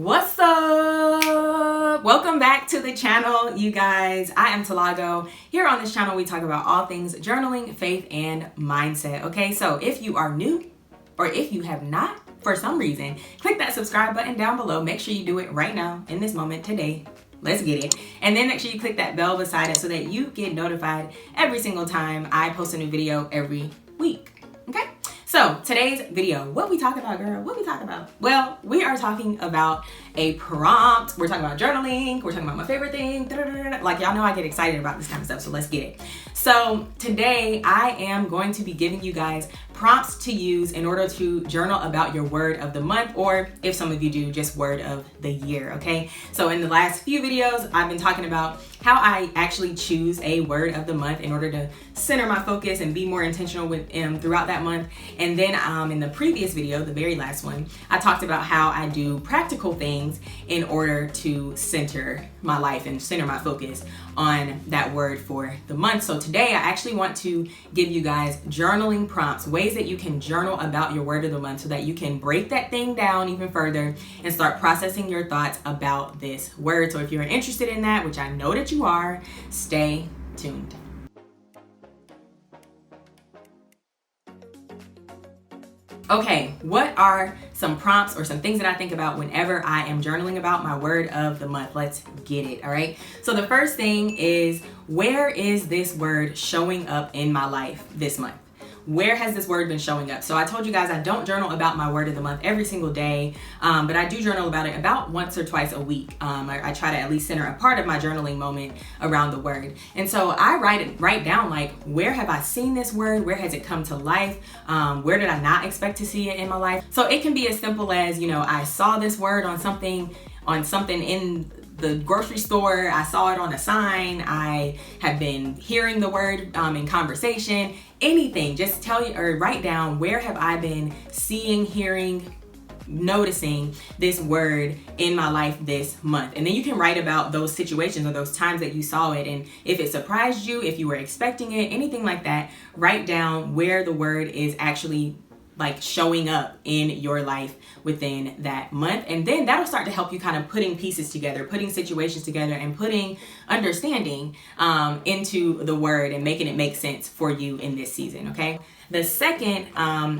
What's up? Welcome back to the channel, you guys. I am TILAGO. Here on this channel, we talk about all things journaling, faith, and mindset. Okay, so if you are new or if you have not, for some reason, click that subscribe button down below. Make sure you do it right now, in this moment, today. Let's get it. And then make sure you click that bell beside it so that you get notified every single time I post a new video every week. Okay? So today's video, what we talking about, girl? What we talking about? Well, we are talking about a prompt. We're talking about journaling. We're talking about my favorite thing. Like, y'all know I get excited about this kind of stuff, so let's get it. So today I am going to be giving you guys prompts to use in order to journal about your word of the month, or if some of you do, just word of the year, okay? So in the last few videos, I've been talking about how I actually choose a word of the month in order to center my focus and be more intentional with throughout that month. And then in the previous video, the very last one, I talked about how I do practical things in order to center my life and center my focus on that word for the month. So today I actually want to give you guys journaling prompts, ways that you can journal about your word of the month so that you can break that thing down even further and start processing your thoughts about this word. So if you're interested in that, which I know that you are, stay tuned. Okay, what are some prompts or some things that I think about whenever I am journaling about my word of the month? Let's get it, all right? So the first thing is, where is this word showing up in my life this month? Where has this word been showing up? So I told you guys I don't journal about my word of the month every single day, but I do journal about it about once or twice a week. I try to at least center a part of my journaling moment around the word. And so I write down, like, where have I seen this word? Where has it come to life? Where did I not expect to see it in my life? So it can be as simple as, you know, I saw this word on something in the grocery store, I saw it on a sign, I have been hearing the word in conversation, anything. Just tell you or write down, where have I been seeing, hearing, noticing this word in my life this month. And then you can write about those situations or those times that you saw it, and if it surprised you, if you were expecting it, anything like that. Write down where the word is actually like showing up in your life within that month. And then that'll start to help you kind of putting pieces together, putting situations together, and putting understanding into the word and making it make sense for you in this season, okay? The second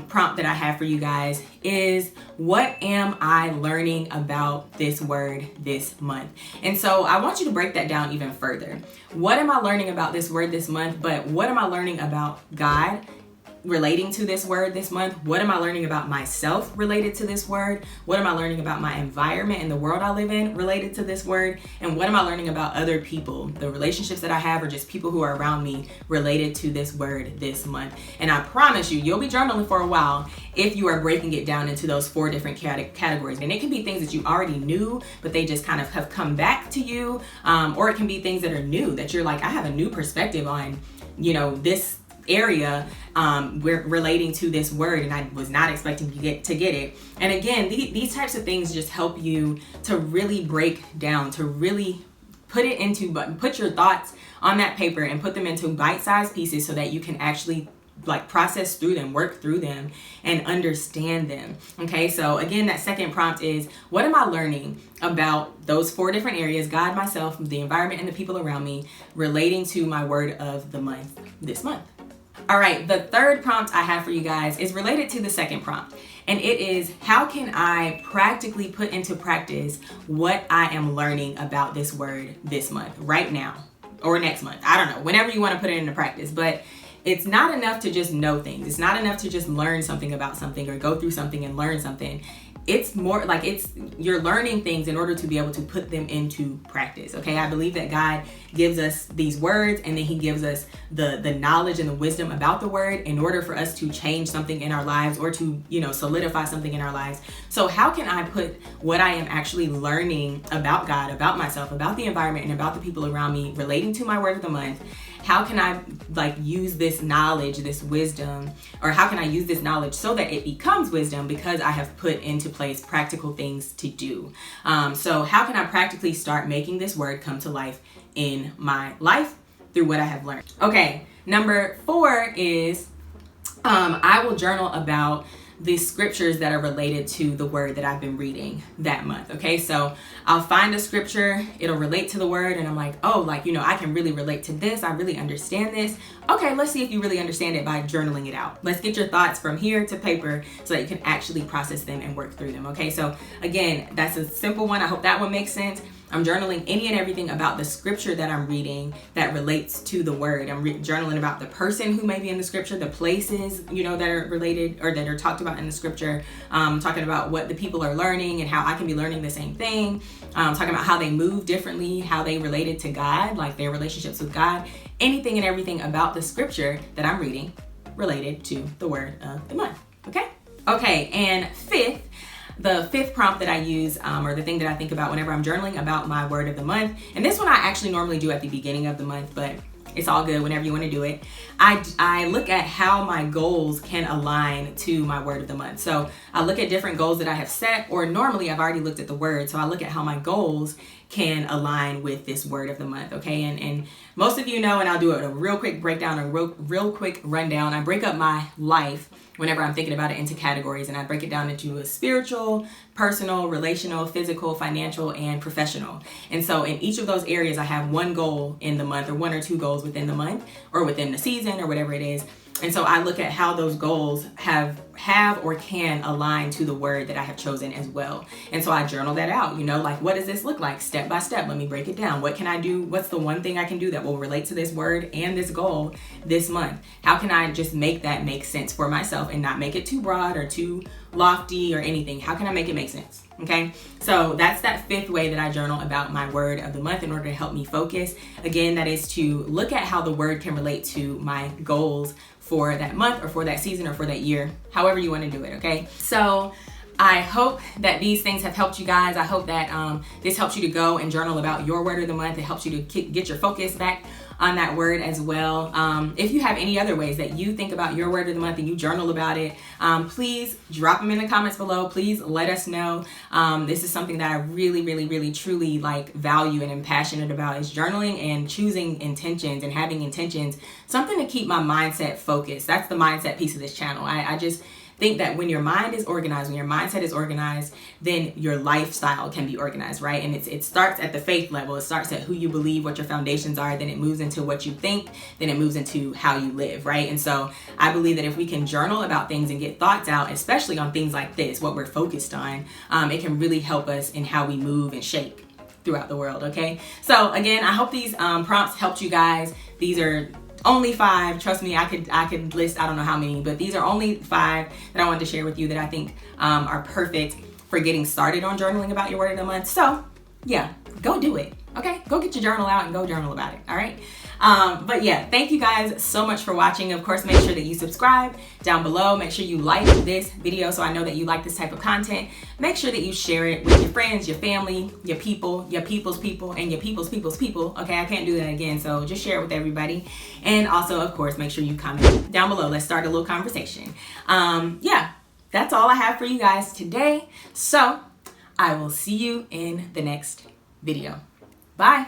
prompt that I have for you guys is, what am I learning about this word this month? And so I want you to break that down even further. What am I learning about this word this month? But what am I learning about God relating to this word this month? What am I learning about myself related to this word? What am I learning about my environment and the world I live in related to this word? And what am I learning about other people, the relationships that I have, or just people who are around me related to this word this month? And I promise you, you'll be journaling for a while if you are breaking it down into those 4 different categories. And it can be things that you already knew, but they just kind of have come back to you. Or it can be things that are new, that you're like, I have a new perspective on, you know, this area we're relating to this word, and I was not expecting to get it. And again, these types of things just help you to really break down, to really put your thoughts on that paper and put them into bite-sized pieces so that you can actually like process through them, work through them, and understand them. Okay, so again, that second prompt is, what am I learning about those 4 different areas, God, myself, the environment, and the people around me, relating to my word of the month this month? All right, the third prompt I have for you guys is related to the second prompt, and it is, how can I practically put into practice what I am learning about this word this month, right now, or next month? I don't know, whenever you want to put it into practice. But it's not enough to just know things. It's not enough to just learn something about something or go through something and learn something. It's more like you're learning things in order to be able to put them into practice, okay? I believe that God gives us these words, and then he gives us the knowledge and the wisdom about the word in order for us to change something in our lives, or to, you know, solidify something in our lives. So how can I put what I am actually learning about God, about myself, about the environment, and about the people around me relating to my word of the month? How can I like use this knowledge, this wisdom, or how can I use this knowledge so that it becomes wisdom, because I have put into place practical things to do? So how can I practically start making this word come to life in my life through what I have learned? Okay, number 4 is I will journal about the scriptures that are related to the word that I've been reading that month. Okay, so I'll find a scripture, it'll relate to the word, and I'm like, oh, like, you know, I can really relate to this. I really understand this. Okay, let's see if you really understand it by journaling it out. Let's get your thoughts from here to paper so that you can actually process them and work through them. Okay, so again, that's a simple one. I hope that one makes sense. I'm journaling any and everything about the scripture that I'm reading that relates to the word. I'm journaling about the person who may be in the scripture, the places, you know, that are related or that are talked about in the scripture. Talking about what the people are learning and how I can be learning the same thing. Talking about how they move differently, how they related to God, like their relationships with God. Anything and everything about the scripture that I'm reading related to the word of the month. Okay? Okay, and the fifth prompt that I use, or the thing that I think about whenever I'm journaling about my word of the month, and this one I actually normally do at the beginning of the month, but it's all good whenever you want to do it. I look at how my goals can align to my word of the month. So I look at different goals that I have set, or normally I've already looked at the word. So I look at how my goals can align with this word of the month. Okay. And most of you know, and I'll do a real quick breakdown, a real quick rundown. I break up my life whenever I'm thinking about it into categories, and I break it down into a spiritual, personal, relational, physical, financial, and professional. And so in each of those areas, I have one goal in the month, or one or two goals within the month, or within the season, or whatever it is. And so I look at how those goals have or can align to the word that I have chosen as well. And so I journal that out, you know, like, what does this look like step by step? Let me break it down. What can I do? What's the one thing I can do that will relate to this word and this goal this month? How can I just make that make sense for myself and not make it too broad or too lofty or anything? How can I make it make sense? Okay, so that's that fifth way that I journal about my word of the month in order to help me focus. Again, that is to look at how the word can relate to my goals for that month or for that season or for that year, however you want to do it. Okay, so I hope that these things have helped you guys. I hope that this helps you to go and journal about your word of the month. It helps you to get your focus back on that word as well. If you have any other ways that you think about your word of the month and you journal about it, please drop them in the comments below. Please let us know. This is something that I really, truly like, value and am passionate about, is journaling and choosing intentions and having intentions, something to keep my mindset focused. That's the mindset piece of this channel. I just think that when your mind is organized, when your mindset is organized, then your lifestyle can be organized, right? And it starts at the faith level. It starts at who you believe, what your foundations are, then it moves into what you think, then it moves into how you live, right? And so I believe that if we can journal about things and get thoughts out, especially on things like this, what we're focused on, it can really help us in how we move and shape throughout the world, okay? So again, I hope these prompts helped you guys. These are only 5. Trust me, I could list I don't know how many, but these are only 5 that I wanted to share with you that I think are perfect for getting started on journaling about your word of the month. So yeah, go do it. Okay, go get your journal out and go journal about it. All right. But yeah, thank you guys so much for watching. Of course, make sure that you subscribe down below. Make sure you like this video so I know that you like this type of content. Make sure that you share it with your friends, your family, your people, your people's people, and your people's people. Okay, I can't do that again, so just share it with everybody. And also, of course, make sure you comment down below. Let's start a little conversation. Yeah, that's all I have for you guys today. So I will see you in the next video. Bye.